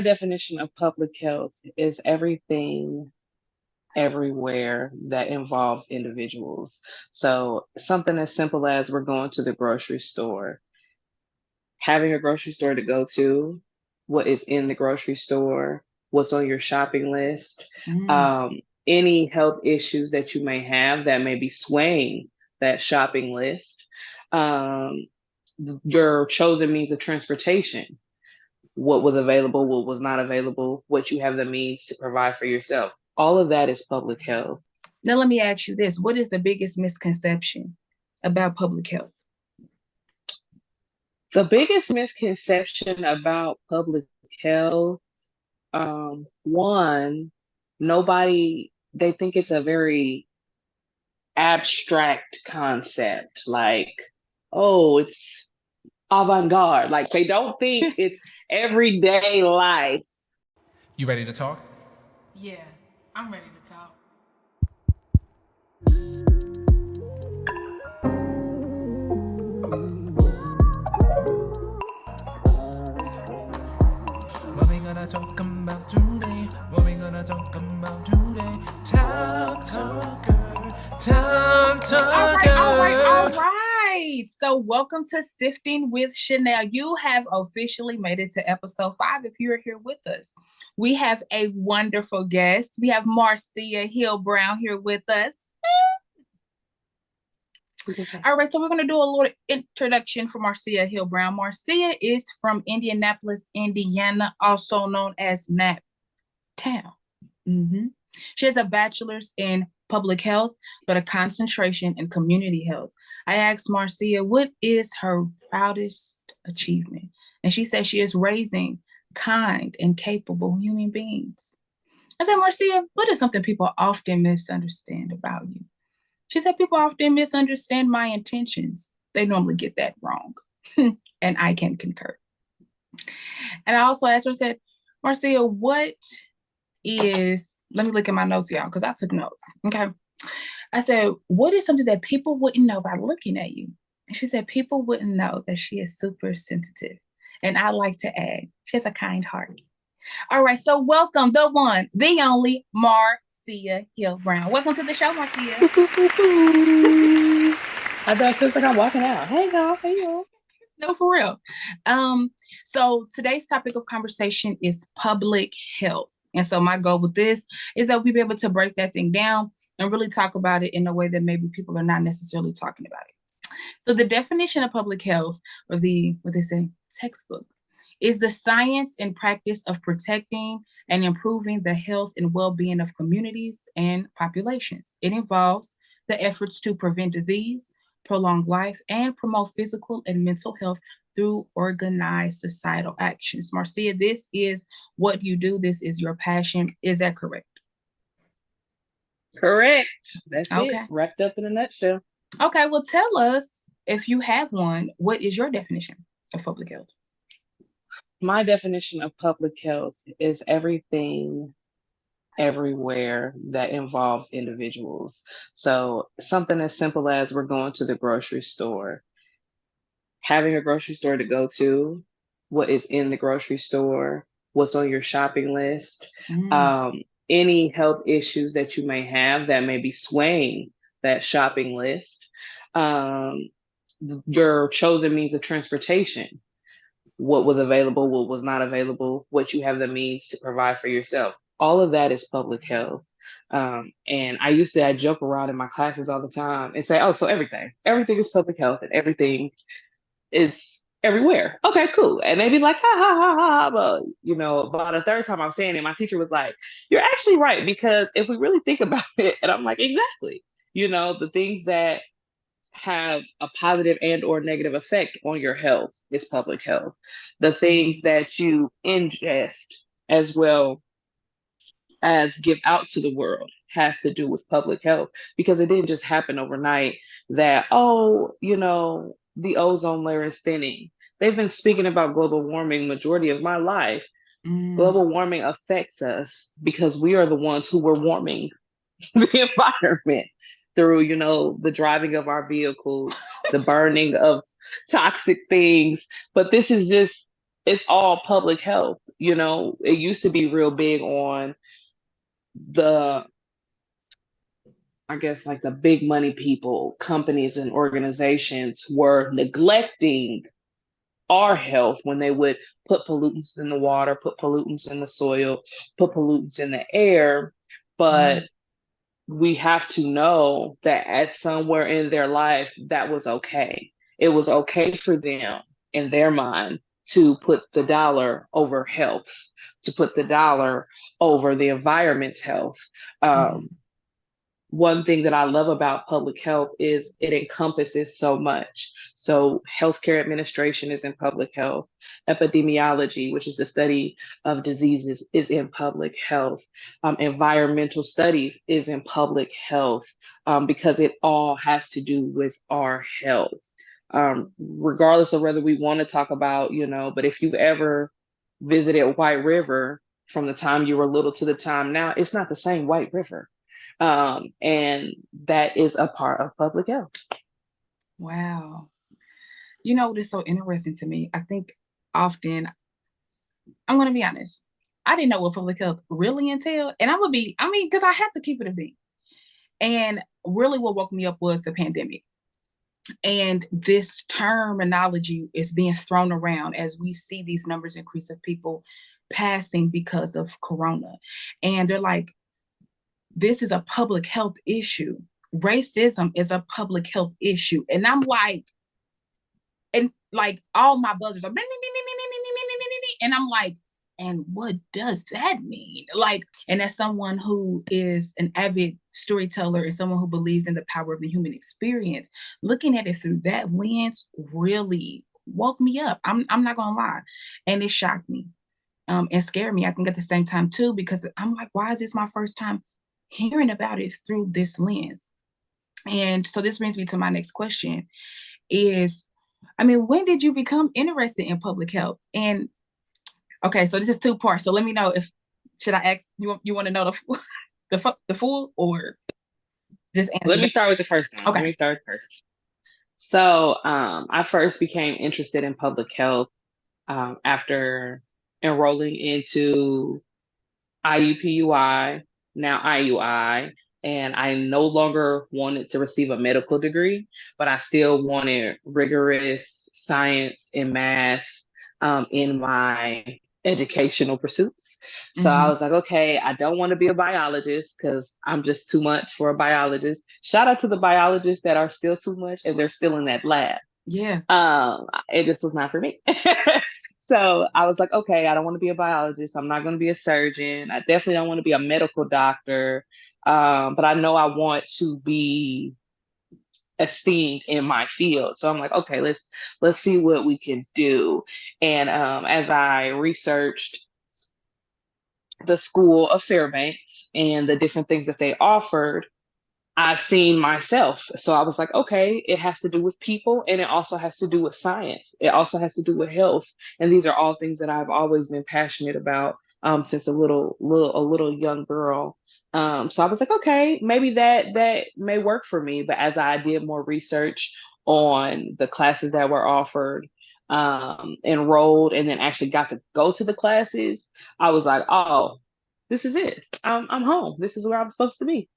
Definition of public health is everything everywhere that involves individuals. So something as simple as we're going to the grocery store, having a grocery store to go to, what is in the grocery store, what's on your shopping list, Mm. um, any health issues that you may have that may be swaying that shopping list, um, your chosen means of transportation, what was available, what was not available, what you have the means to provide for yourself. All of that is public health. Now, let me ask you this. What is the biggest misconception about public health? The biggest misconception about public health, one, they think it's a very abstract concept, like, oh, it's avant-garde. Like they don't think it's everyday life. You ready to talk? Yeah, I'm ready to talk. What we gonna talk about today? What we gonna talk about today? Talk Talker, Talk All Talker. right. So, welcome to Sifting with Sha-Nel. You have officially made it to episode 5 if you're here with us. We have a wonderful guest. We have Marcya Hill Brown here with us. All right, so we're going to do a little introduction for Marcya Hill Brown. Marcya is from Indianapolis, Indiana, also known as Nap Town. Mm-hmm. She has a bachelor's in public health, but a concentration in community health. I asked Marcya, what is her proudest achievement? And she said she is raising kind and capable human beings. I said, Marcya, what is something people often misunderstand about you? She said, people often misunderstand my intentions. They normally get that wrong. And I can concur. And I also asked her, I said, Marcya, what is, let me look at my notes, y'all, because I took notes. Okay. I said, what is something that people wouldn't know by looking at you? And she said, people wouldn't know that she is super sensitive. And I like to add, she has a kind heart. All right, so welcome the one, the only Marcya Hill Brown. Welcome to the show, Marcya. I thought just like I'm walking out. Hey y'all, hey y'all. No, for real. So today's topic of conversation is public health. And so my goal with this is that we'll be able to break that thing down and really talk about it in a way that maybe people are not necessarily talking about it. So the definition of public health, or the what they say textbook, is the science and practice of protecting and improving the health and well-being of communities and populations. It involves the efforts to prevent disease, prolong life, and promote physical and mental health through organized societal actions. Marcya, this is what you do. This is your passion. Is that correct? Correct. That's it. Okay. Wrapped up in a nutshell. Okay. Well, tell us, if you have one, what is your definition of public health? My definition of public health is everything everywhere that involves individuals. So something as simple as we're going to the grocery store, having a grocery store to go to, what is in the grocery store, what's on your shopping list, Mm. um, any health issues that you may have that may be swaying that shopping list, um, your chosen means of transportation, what was available, what was not available, what you have the means to provide for yourself. All of that is public health. And I joke around in my classes all the time and say, oh, so everything is public health and everything is everywhere. Okay, cool. And they'd be like, ha ha ha ha. But about a third time I'm saying it, my teacher was like, you're actually right. Because if we really think about it, and I'm like, exactly, the things that have a positive and or negative effect on your health is public health. The things that you ingest as well as give out to the world has to do with public health because it didn't just happen overnight that, oh, the ozone layer is thinning. They've been speaking about global warming majority of my life. Mm. Global warming affects us because we are the ones who were warming the environment through, the driving of our vehicles, the burning of toxic things. But this is just, it's all public health. It used to be real big on the, I guess, like the big money people, companies and organizations were neglecting our health when they would put pollutants in the water, put pollutants in the soil, put pollutants in the air. But Mm, we have to know that at somewhere in their life, that was okay. It was okay for them in their mind to put the dollar over health, to put the dollar over the environment's health. mm, One thing that I love about public health is it encompasses so much. So, healthcare administration is in public health, epidemiology, which is the study of diseases, is in public health, environmental studies is in public health, because it all has to do with our health. Regardless of whether we want to talk about, but if you've ever visited White River from the time you were little to the time now, it's not the same White River, and that is a part of public health. wow. You know what is so interesting to me? I think often, I'm going to be honest, I didn't know what public health really entailed. And I mean, because I have to keep it a beat. And really what woke me up was the pandemic. And this terminology is being thrown around as we see these numbers increase of people passing because of corona. And they're like, this is a public health issue. Racism is a public health issue. And I'm like, and like all my buzzers are, and I'm like, and what does that mean? Like, and as someone who is an avid storyteller and someone who believes in the power of the human experience, looking at it through that lens really woke me up. I'm not gonna lie, and it shocked me, and scared me. I think at the same time too, because I'm like, why is this my first time hearing about it through this lens? And so this brings me to my next question: is, I mean, when did you become interested in public health? And okay, so this is two parts. So let me know if should I ask you want to know the full or just answer Let me that. start with the first one. Let Okay. me start with the first. So, I first became interested in public health, after enrolling into IUPUI, now IUI, and I no longer wanted to receive a medical degree, but I still wanted rigorous science and math, in my educational pursuits. So I Mm-hmm. was like, okay, I don't want to be a biologist because I'm just too much for a biologist. Shout out to the biologists that are still too much and they're still in that lab. Yeah. It just was not for me. So I was like, okay, I don't want to be a biologist. I'm not going to be a surgeon. I definitely don't want to be a medical doctor. But I know I want to be esteemed in my field. So I'm like, okay, let's see what we can do. And as I researched the School of Fairbanks and the different things that they offered, I seen myself. So I was like, okay, it has to do with people and it also has to do with science. It also has to do with health. And these are all things that I've always been passionate about, since a little young girl. So I was like, okay, maybe that may work for me. But as I did more research on the classes that were offered, enrolled, and then actually got to go to the classes, I was like, oh, this is it. I'm home. This is where I'm supposed to be.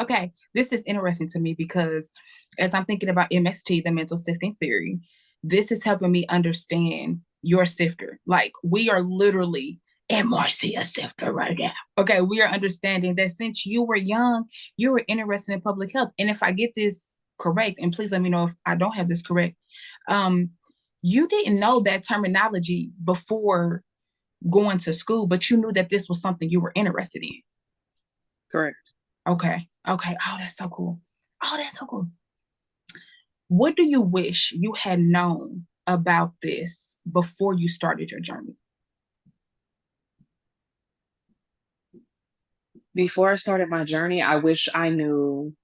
Okay. This is interesting to me because as I'm thinking about MST, the mental sifting theory, this is helping me understand your sifter. Like we are literally in Marcya sifter right now. Okay, we are understanding that since you were young, you were interested in public health. And if I get this correct, and please let me know if I don't have this correct, um, you didn't know that terminology before going to school, but you knew that this was something you were interested in. Correct. Okay. Okay. Oh, that's so cool. Oh, that's so cool. What do you wish you had known about this before you started your journey? Before I started my journey, I wish I knew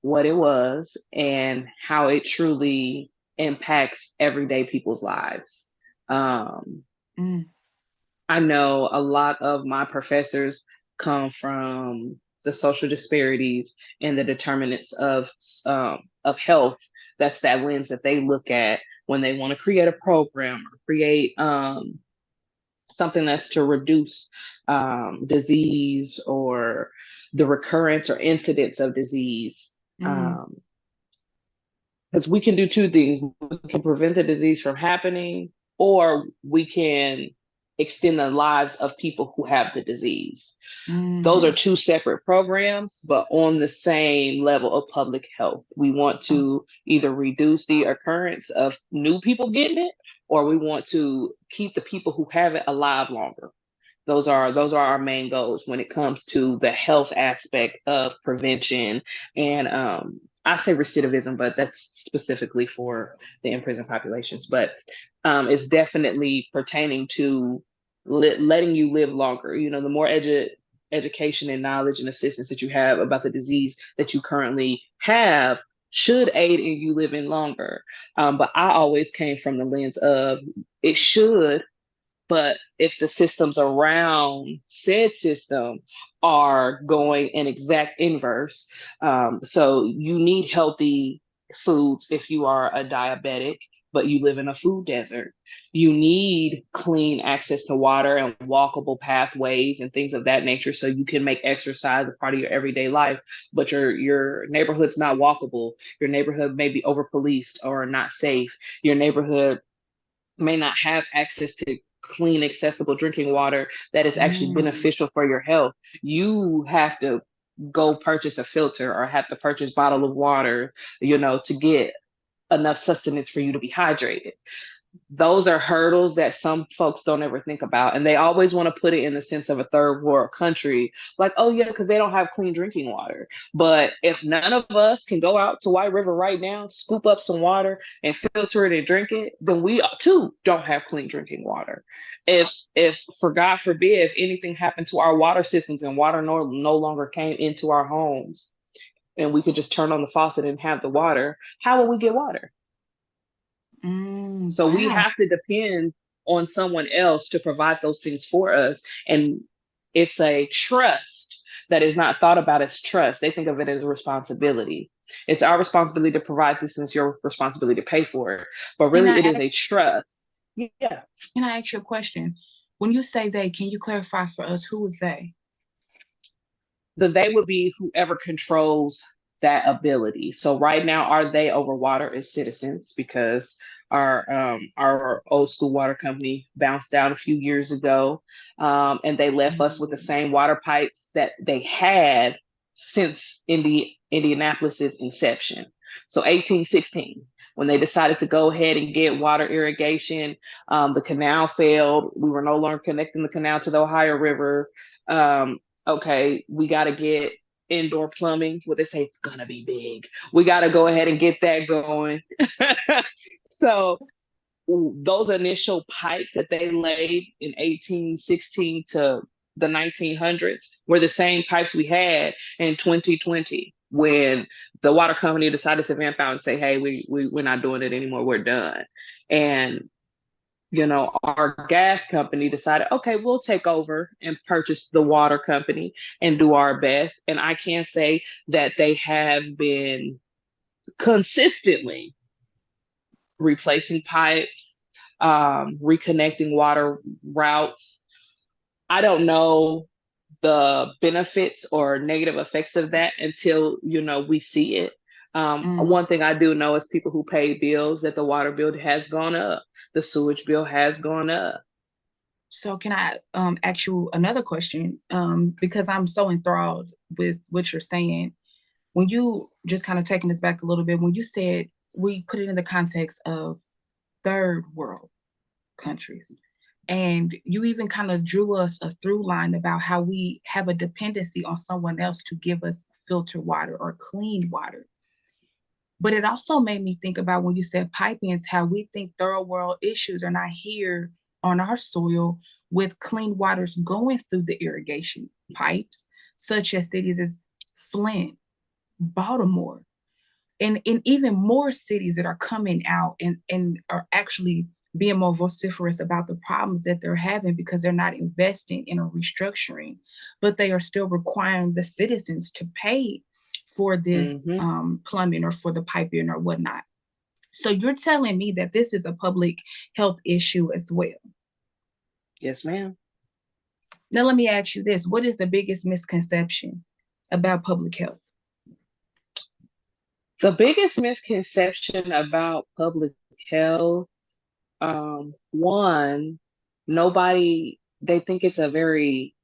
what it was and how it truly impacts everyday people's lives. Um, Mm, I know a lot of my professors come from the social disparities and the determinants of health. That's that lens that they look at when they want to create a program or create something that's to reduce disease or the recurrence or incidence of disease. Mm, Because we can do two things. We can prevent the disease from happening, or we can extend the lives of people who have the disease. Those are mm. two separate programs, but on the same level of public health. We want Oh, to either reduce the occurrence of new people getting it, or we want to keep the people who have it alive longer. Those are our main goals when it comes to the health aspect of prevention and I say recidivism, but that's specifically for the in prison populations. But it's definitely pertaining to letting you live longer. You know, the more education and knowledge and assistance that you have about the disease that you currently have should aid in you living longer. But I always came from the lens of it should, but if the systems around said system are going in exact inverse, so you need healthy foods if you are a diabetic, but you live in a food desert. You need clean access to water and walkable pathways and things of that nature so you can make exercise a part of your everyday life, but your neighborhood's not walkable. Your neighborhood may be over policed or not safe. Your neighborhood may not have access to clean, accessible drinking water that is actually mm, beneficial for your health. You have to go purchase a filter or have to purchase bottle of water, to get enough sustenance for you to be hydrated. Those are hurdles that some folks don't ever think about. And they always want to put it in the sense of a third world country, like, oh, yeah, because they don't have clean drinking water. But if none of us can go out to White River right now, scoop up some water and filter it and drink it, then we too don't have clean drinking water. If for God forbid, if anything happened to our water systems and water no longer came into our homes and we could just turn on the faucet and have the water, how will we get water? So we wow. have to depend on someone else to provide those things for us. And it's a trust that is not thought about as trust. They think of it as a responsibility. It's our responsibility to provide this and it's your responsibility to pay for it. But Can really, I it is a ask, trust. Yeah. can I ask you a question? When you say they, can you clarify for us who is they? The they would be whoever controls that ability. So right now, our they over water is citizens because our old school water company bounced down a few years ago, and they left us with the Mm, same water pipes that they had since Indianapolis's inception. So 1816. When they decided to go ahead and get water irrigation, the canal failed. We were no longer connecting the canal to the Ohio River. Okay, we got to get indoor plumbing. Well, they say it's gonna be big. We got to go ahead and get that going. So those initial pipes that they laid in 1816 to the 1900s were the same pipes we had in 2020 when the water company decided to vamp out and say, hey, we're not doing it anymore. We're done. And our gas company decided, okay, we'll take over and purchase the water company and do our best. And I can say that they have been consistently replacing pipes, reconnecting water routes. I don't know the benefits or negative effects of that until we see it. mm. One thing I do know is people who pay bills that the water bill has gone up, the sewage bill has gone up. So can I ask you another question? Because I'm so enthralled with what you're saying. When you just kind of taking us back a little bit, when you said we put it in the context of third world countries, and you even kind of drew us a through line about how we have a dependency on someone else to give us filtered water or clean water. But it also made me think about when you said pipings, how we think third world issues are not here on our soil with clean waters going through the irrigation pipes, such as cities as Flint, Baltimore, and even more cities that are coming out and are actually being more vociferous about the problems that they're having because they're not investing in a restructuring, but they are still requiring the citizens to pay for this Hmm. plumbing or for the piping or whatnot. So you're telling me that this is a public health issue as well. Yes, ma'am. Now, let me ask you this. What is the biggest misconception about public health? The biggest misconception about public health, one, nobody, they think it's a very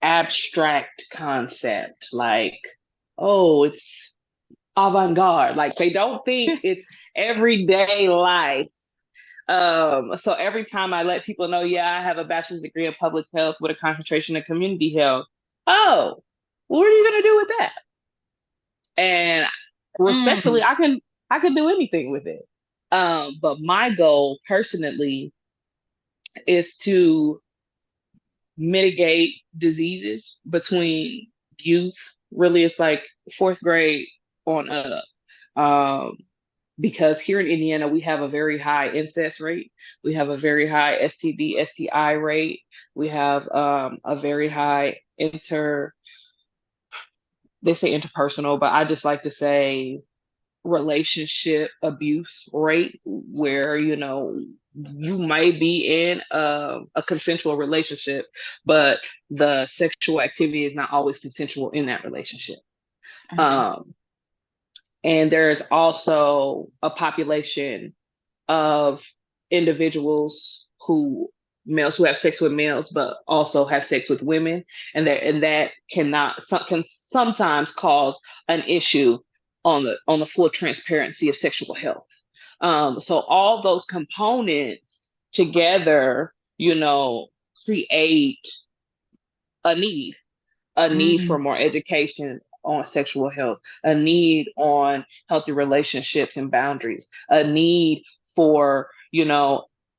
abstract concept, like, oh, it's avant-garde. Like they don't think it's everyday life. So every time I let people know, yeah, I have a bachelor's degree in public health with a concentration in community health. Oh, what are you gonna do with that? And respectfully, Mm, I can do anything with it. But my goal personally is to mitigate diseases between youth. Really, it's like fourth grade on up. Um, because here in Indiana, we have a very high incest rate. We have a very high STD, STI rate. We have a very high they say interpersonal, but I just like to say relationship abuse rate, where, you might be in a consensual relationship, but the sexual activity is not always consensual in that relationship. I see. Um, and there's also a population of individuals males who have sex with males, but also have sex with women, and that can sometimes cause an issue on the full transparency of sexual health. So all those components together, create a need a need for Mm, more education on sexual health, a need on healthy relationships and boundaries, a need for,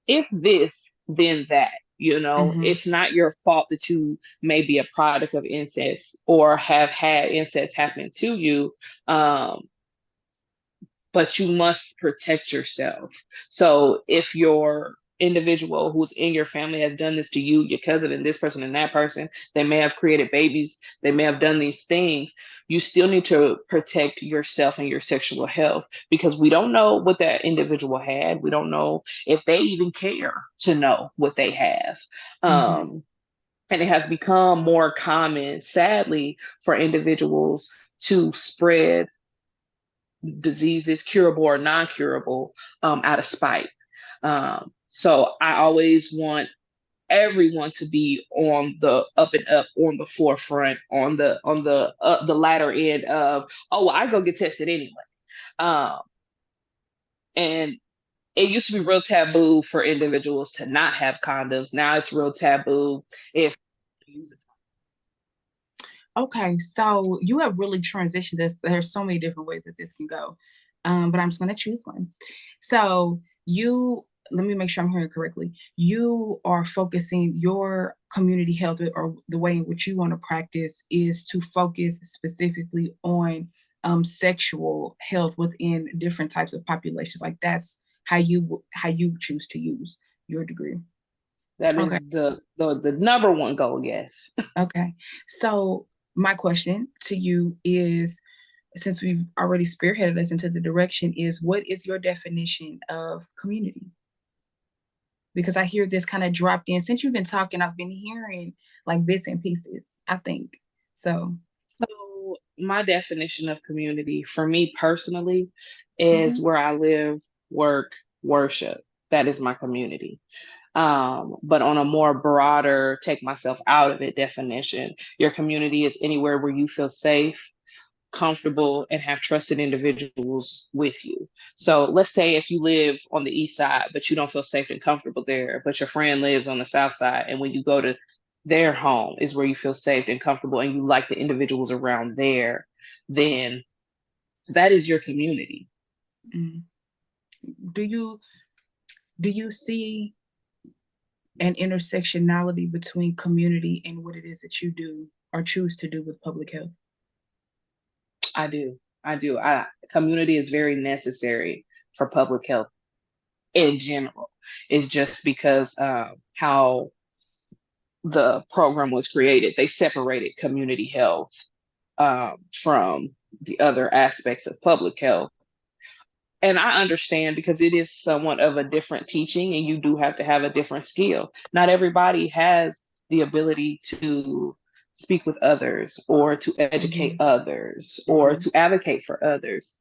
if this, then that. mm-hmm, It's not your fault that you may be a product of incest or have had incest happen to you. Um, but you must protect yourself. So if your individual who's in your family has done this to you, your cousin and this person and that person, they may have created babies, they may have done these things, you still need to protect yourself and your sexual health, because we don't know what that individual had. We don't know if they even care to know what they have. mm-hmm, Um, and it has become more common, sadly, for individuals to spread diseases, curable or non-curable, out of spite. So I always want everyone to be on the up and up, on the forefront, on the latter end of, oh, well, I go get tested anyway. Um, and it used to be real taboo for individuals to not have condoms. Now it's real taboo if you use it. Okay, so you have really transitioned this. There's so many different ways that this can go, but I'm just going to choose one. So let me make sure I'm hearing correctly. You are focusing your community health, or the way in which you want to practice is to focus specifically on sexual health within different types of populations. Like that's how you choose to use your degree. That Okay. is the number one goal, yes. Okay. So my question to you is, since we've already spearheaded us into the direction, is what is your definition of community? Because I hear this kind of dropped in. Since you've been talking, I've been hearing like bits and pieces, I think. So, So my definition of community for me personally is mhm, where I live, work, worship. That is my community. But on a more broader, take myself out of it definition, your community is anywhere where you feel safe, comfortable, and have trusted individuals with you. So let's say if you live on the east side, but you don't feel safe and comfortable there, but your friend lives on the south side, and when you go to their home is where you feel safe and comfortable and you like the individuals around there, then that is your community. mm. do you do you see an intersectionality between community and what it is that you do or choose to do with public health? I do. I do. Community is very necessary for public health in general. It's just because how the program was created. They separated community health from the other aspects of public health. And I understand because it is somewhat of a different teaching and you do have to have a different skill. Not everybody has the ability to speak with others or to educate Mhm. others or Mhm. to advocate for others.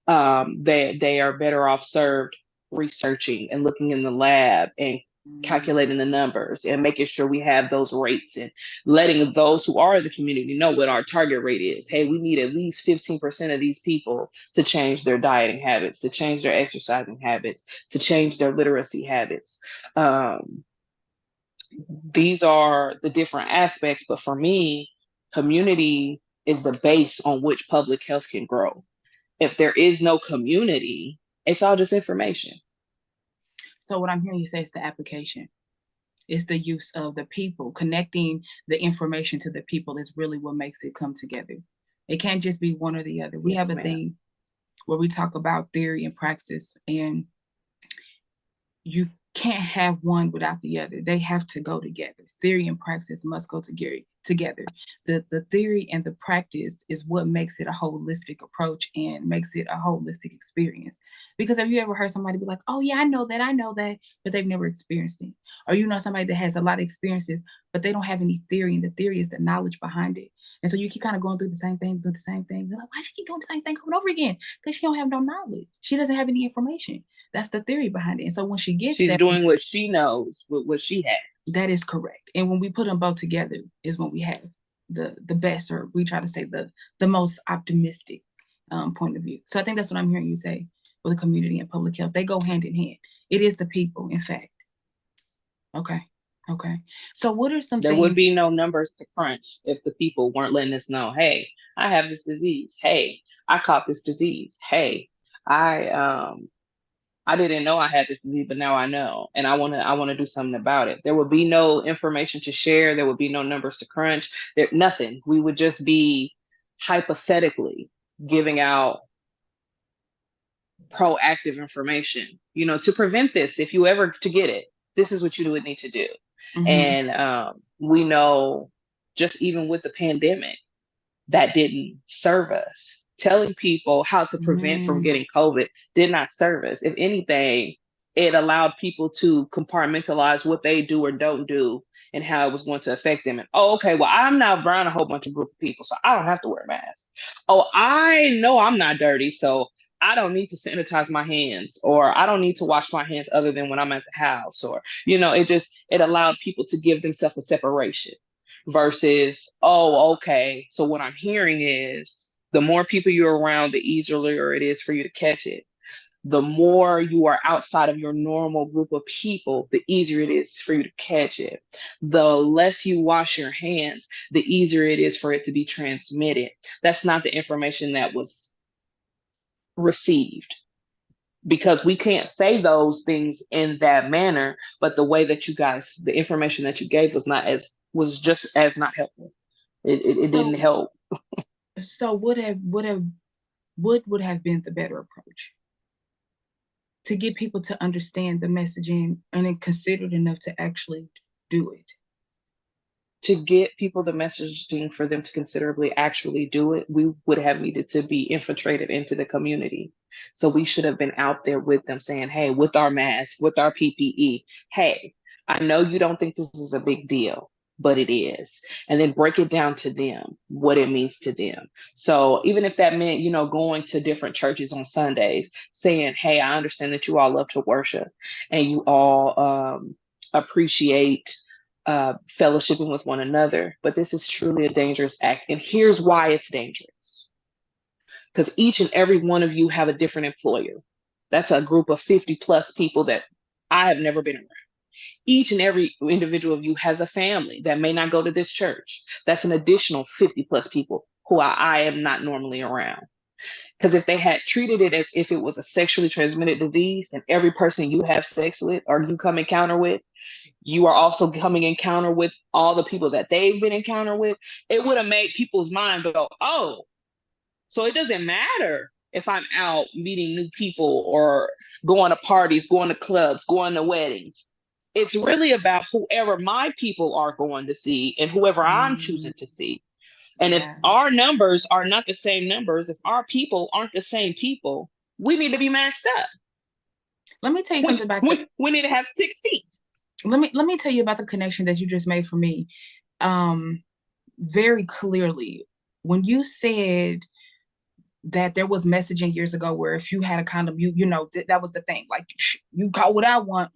They are better off served researching and looking in the lab and Mhm. calculating the numbers and making sure we have those rates and letting those who are in the community know what our target rate is. Hey, we need at least 15% of these people to change their dieting habits, to change their exercising habits, to change their literacy habits. Um, these are the different aspects, but for me, community is the base on which public health can grow. If there is no community, it's all just information. So what I'm hearing you say is the application. It's the use of the people. Connecting the information to the people is really what makes it come together. It can't just be one or the other. We Yes, have a ma'am. thing where we talk about theory and praxis, and you can't have one without the other. They have to go together. Theory and praxis must go together. The theory and the practice is what makes it a holistic approach and makes it a holistic experience. Because have you ever heard somebody be like, oh yeah, I know that, but they've never experienced it? Or you know somebody that has a lot of experiences, but they don't have any theory, and the theory is the knowledge behind it. And so you keep kind of going through the same thing, through the same thing. You're like, why she keep doing the same thing over and over again? Because she don't have no knowledge. She doesn't have any information. That's the theory behind it. And so when she gets She's that, doing what she knows with what she has. that is correct. And when we put them both together is when we have the best, or we try to say the most optimistic point of view. So I think that's what I'm hearing you say with the community and public health. They go hand in hand. It is the people, in fact. Okay. Okay. So what are some There would things? be no numbers to crunch if the people weren't letting us know, hey, I have this disease. Hey, I caught this disease. Hey, I I didn't know I had this disease, but now I know, and I want to do something about it. There would be no information to share. There would be no numbers to crunch. There nothing. We would just be hypothetically giving out proactive information, to prevent this. If you ever to get it, this is what you would need to do. Mhm. And we know just even with the pandemic, that didn't serve us. Telling people how to prevent from Mhm. getting COVID did not serve us. If anything, it allowed people to compartmentalize what they do or don't do and how it was going to affect them. And oh, okay, well, I'm not around a whole bunch of group of people, so I don't have to wear a mask. Oh, I know I'm not dirty, so I don't need to sanitize my hands, or I don't need to wash my hands other than when I'm at the house, or it allowed people to give themselves a separation versus, oh, okay, so what I'm hearing is the more people you're around, the easier it is for you to catch it. The more you are outside of your normal group of people, the easier it is for you to catch it. The less you wash your hands, the easier it is for it to be transmitted. That's not the information that was received, because we can't say those things in that manner, but the information that you gave was just as not helpful. It didn't So help. so what would have been the better approach to get people to understand the messaging and then considered enough to actually do it? To get people the messaging for them to considerably actually do it, we would have needed to be infiltrated into the community. So we should have been out there with them saying, hey, with our mask, with our PPE, hey, I know you don't think this is a big deal, but it is. And then break it down to them, what it means to them. So even if that meant, going to different churches on Sundays, saying, hey, I understand that you all love to worship and you all appreciate fellowshipping with one another. But this is truly a dangerous act. And here's why it's dangerous. Because each and every one of you have a different employer. That's a group of 50 plus people that I have never been around. Each and every individual of you has a family that may not go to this church. That's an additional 50 plus people who I am not normally around. Because if they had treated it as if it was a sexually transmitted disease and every person you have sex with or you come encounter with, you are also coming encounter with all the people that they've been encounter with, it would have made people's mind go, oh, so it doesn't matter if I'm out meeting new people or going to parties, going to clubs, going to weddings. It's really about whoever my people are going to see and whoever I'm Mm, choosing to see. And if yeah. our numbers are not the same numbers, if our people aren't the same people, We need to be maxed up. Let me tell you something about We need to have 6 feet. Let me tell you about the connection that you just made for me. Very clearly, when you said that there was messaging years ago where if you had a condom, you know that was the thing. Like, you call what I want,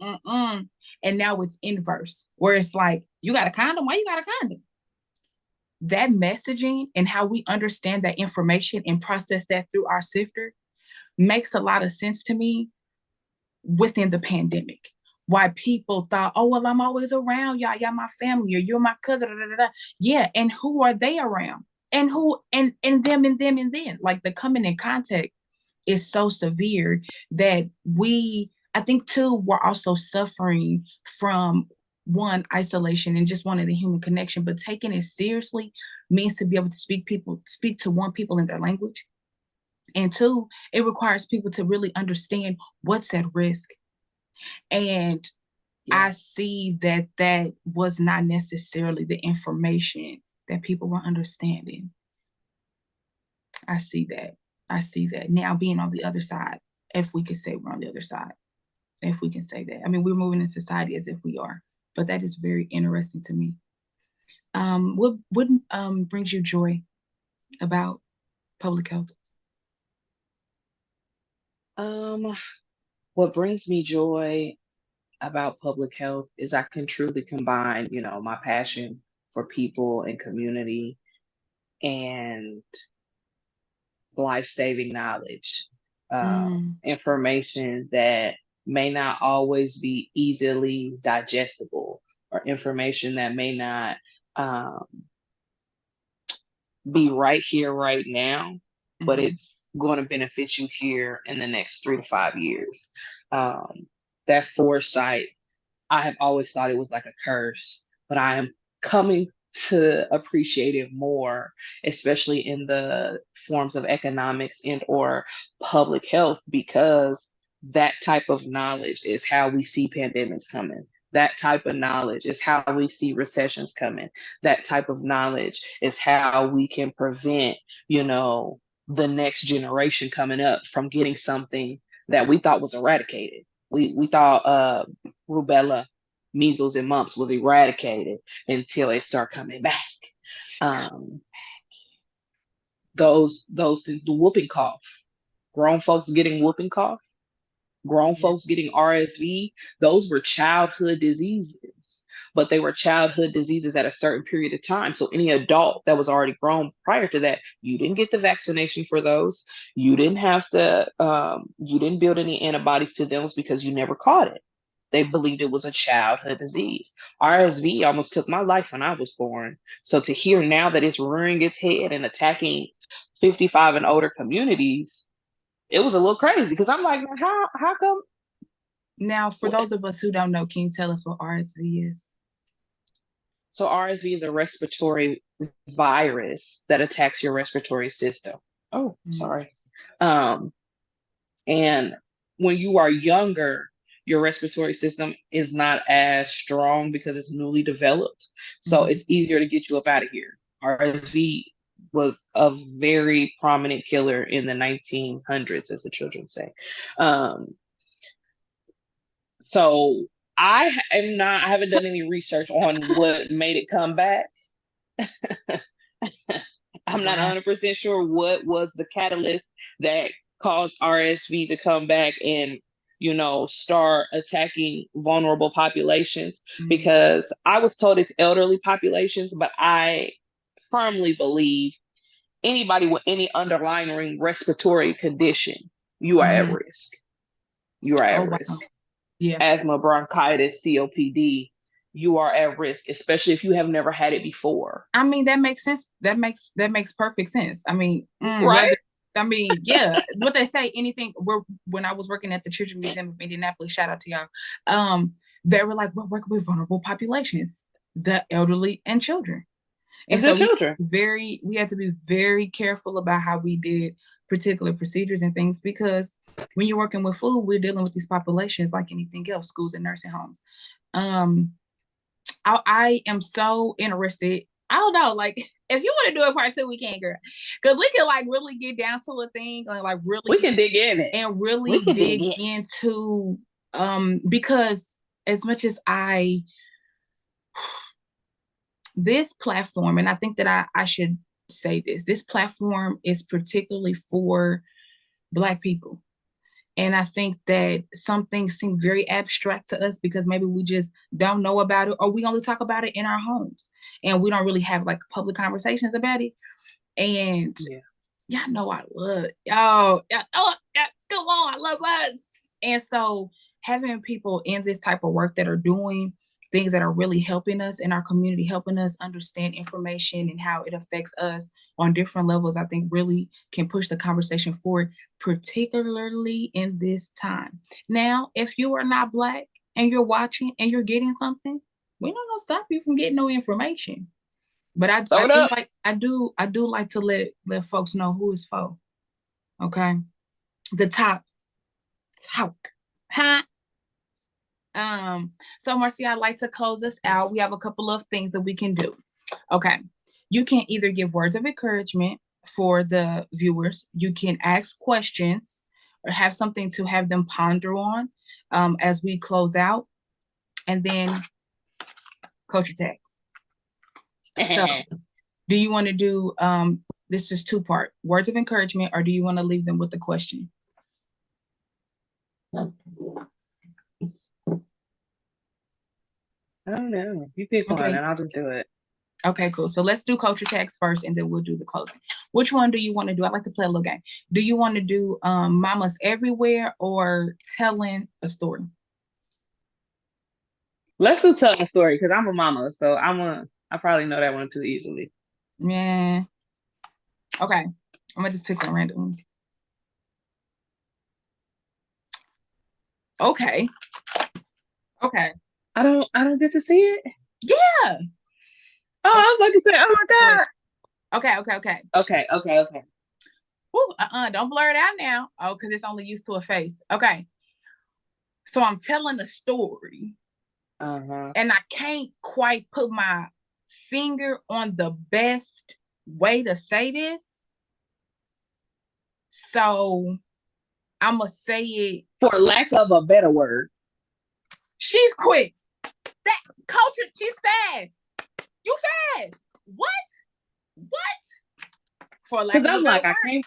and now it's inverse, where it's like, you got a condom, why you got a condom? That messaging and how we understand that information and process that through our sifter makes a lot of sense to me within the pandemic. Why people thought, oh, well, I'm always around y'all. Y'all my family, or you're my cousin. Da, da, da. Yeah, and who are they around? And who and them and them and then. Like, the coming in contact is so severe that I think too, we're also suffering from one, isolation and just wanting the human connection, but taking it seriously means to be able to speak to one, people in their language. And two, it requires people to really understand what's at risk. And I see that was not necessarily the information that people were understanding. I see that. Now, being on the other side, if we could say we're on the other side, if we can say that. I mean, we're moving in society as if we are, but that is very interesting to me. What brings you joy about public health? What brings me joy about public health is I can truly combine, my passion for people and community and life-saving knowledge, information that may not always be easily digestible, or information that may not be right here, right now, but it's going to benefit you here in the next 3 to 5 years. That foresight, I have always thought it was like a curse, but I am coming to appreciate it more, especially in the forms of economics and or public health, because that type of knowledge is how we see pandemics coming. That type of knowledge is how we see recessions coming. That type of knowledge is how we can prevent, the next generation coming up from getting something that we thought was eradicated. We thought rubella, measles, and mumps was eradicated until it started coming back. The whooping cough, grown folks getting whooping cough, grown folks getting RSV, those were childhood diseases, but they were childhood diseases at a certain period of time. So any adult that was already grown prior to that, you didn't get the vaccination for those. You didn't have to, you didn't build any antibodies to those because you never caught it. They believed it was a childhood disease. RSV almost took my life when I was born. So to hear now that it's rearing its head and attacking 55 and older communities, it was a little crazy, because I'm like, how come? Now, for those of us who don't know, can you tell us what RSV is? So RSV is a respiratory virus that attacks your respiratory system. Oh, sorry. And when you are younger, your respiratory system is not as strong because it's newly developed. So it's easier to get you up out of here. RSV was a very prominent killer in the 1900s, as the children say. So I haven't done any research on what made it come back. I'm not 100% sure what was the catalyst that caused RSV to come back and, start attacking vulnerable populations, because I was told it's elderly populations, but I firmly believe anybody with any underlying respiratory condition, you are at risk. You are at risk. Yeah. Asthma, bronchitis, COPD, you are at risk, especially if you have never had it before. I mean, that makes sense. That makes perfect sense. I mean, right? Yeah, what they say, when I was working at the Children's Museum of Indianapolis, shout out to y'all, they were like, we're working with vulnerable populations, the elderly and children. And so we had to be very careful about how we did particular procedures and things, because when you're working with food, we're dealing with these populations like anything else, schools and nursing homes. I am so interested. I don't know. Like, if you want to do a part 2, we can, girl. Because we can like really get down to a thing and like really We can dig in it. And really dig into because as much as this platform, and I think that I should say this platform is particularly for Black people. And I think that some things seem very abstract to us because maybe we just don't know about it, or we only talk about it in our homes and we don't really have like public conversations about it. And y'all know I love y'all. Come on, I love us. And so having people in this type of work that are doing things that are really helping us in our community, helping us understand information and how it affects us on different levels, I think really can push the conversation forward, particularly in this time. Now, if you are not Black and you're watching and you're getting something, we're not gonna stop you from getting no information. But I do like to let folks know who is for. Okay. The top talk. Huh? So Marcya, I'd like to close us out. We have a couple of things that we can do. Okay. You can either give words of encouragement for the viewers. You can ask questions or have something to have them ponder on as we close out. And then culture tags. So do you want to do this is 2-part words of encouragement, or do you want to leave them with the question? I don't know. You pick one and I'll just do it. Okay, cool. So let's do culture tags first and then we'll do the closing. Which one do you want to do? I like to play a little game. Do you want to do Mamas Everywhere or telling a story? Let's do telling a story because I'm a mama, so I probably know that one too easily. Yeah. Okay. I'm gonna just pick one random. Okay. Okay. I don't get to see it. Yeah. Oh, I was about to say, oh my God. Okay. Ooh, don't blur it out now. Oh, because it's only used to a face. Okay. So I'm telling a story. And I can't quite put my finger on the best way to say this. So I'm going to say it. For lack of a better word. She's quick. That culture, she's fast. You fast. What? For lack of a better word. I can't.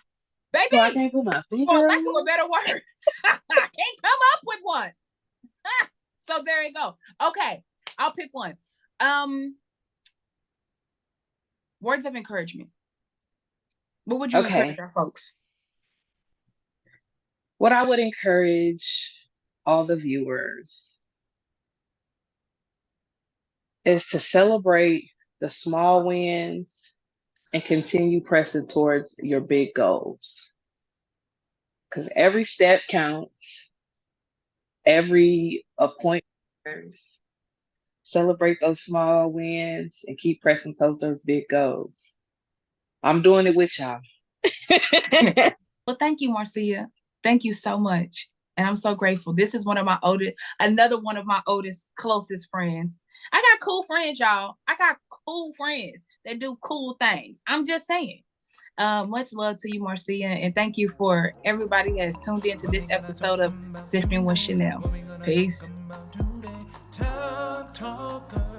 Baby, so I can't put my finger for on lack of a better word. I can't come up with one. So there you go. Okay, I'll pick one. Words of encouragement. What would you encourage our folks? What I would encourage all the viewers is to celebrate the small wins and continue pressing towards your big goals. Because every step counts. Every appointment matters. Celebrate those small wins and keep pressing towards those big goals. I'm doing it with y'all. Well, thank you, Marcya. Thank you so much. And I'm so grateful. This is another one of my oldest, closest friends. I got cool friends, y'all. I got cool friends that do cool things. I'm just saying. Much love to you, Marcya, and thank you for everybody that has tuned into this episode of Sifting with Sha-Nel. Peace. Time talker.